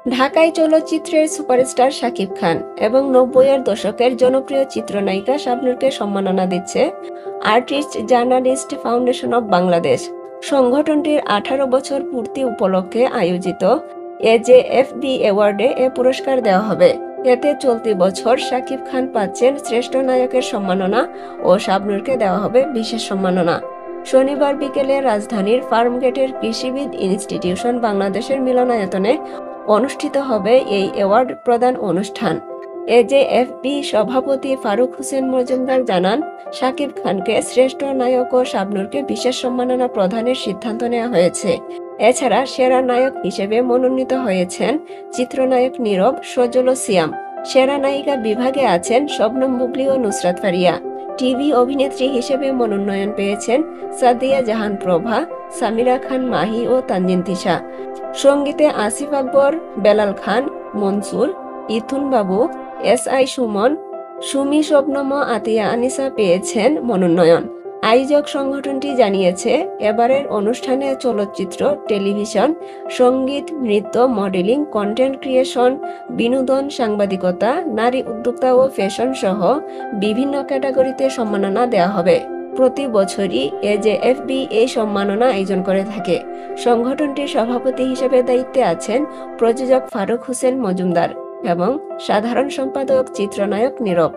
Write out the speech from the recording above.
ঢাকাই চলচ্চিত্রের সুপারস্টার শাকিব খান এবং ৯০-এর দশকের জনপ্রিয় চিত্রনায়িকা শাবনূরকে সম্মাননা দিচ্ছে artist journalist foundation of Bangladesh. সংগঠনটির ১৮ বছর পূর্তি উপলক্ষে আয়োজিত এজেএফবি অ্যাওয়ার্ডে এ পুরস্কার দেওয়া হবে। এতে চলতি বছর শাকিব খান পাচ্ছেন শ্রেষ্ঠ নায়কের সম্মাননা ও শাবনূরকে দেওয়া হবে বিশেষ সম্মাননা। শনিবার বিকেলে রাজধানীর ফার্মগেটের কৃষিবিদ ইনস্টিটিউশন বাংলাদেশের মিলনায়তনে অনুষ্ঠিত হবে এই অ্যাওয়ার্ড প্রদান অনুষ্ঠান। এজেএফবি সভাপতি ফারুক হোসেন মজুমদার জানান, শাকিব খানকে শ্রেষ্ঠ নায়ক ও শাবনূরকে বিশেষ সম্মাননা প্রদানের সিদ্ধান্ত নেওয়া হয়েছে। এছাড়া সেরা নায়ক হিসেবে মনোনীত হয়েছেন চিত্রনায়ক নীরব, সজল ও সিয়াম। সেরা নায়িকা বিভাগে আছেন শবনম বুবলী ও নুসরাত ফারিয়া। টিভি অভিনেত্রী হিসেবে মনোনয়ন পেয়েছেন সাদিয়া জাহান প্রভা, সামিরা খান মাহি ও তানজিন তিশা। সঙ্গীতে আসিফ আকবর, বেলাল খান, মনসুর, ইথুন বাবু, এসআই সুমন, সুমি, শবনম ও আতিয়া আনিসা পেয়েছেন মনোনয়ন। আয়োজক সংগঠনটি জানিয়েছে, এবারের অনুষ্ঠানে চলচ্চিত্র, টেলিভিশন, সঙ্গীত, নৃত্য, মডেলিং, কন্টেন্ট ক্রিয়েশন, বিনোদন, সাংবাদিকতা, নারী উদ্যোক্তা ও ফ্যাশন সহ বিভিন্ন ক্যাটাগরিতে সম্মাননা দেওয়া হবে। প্রতি বছরই এজেএফবি এই সম্মাননা আয়োজন করে থাকে। সংগঠনটির সভাপতি হিসেবে দায়িত্বে আছেন প্রযোজক ফারুক হোসেন মজুমদার এবং সাধারণ সম্পাদক চিত্রনায়ক নীরব।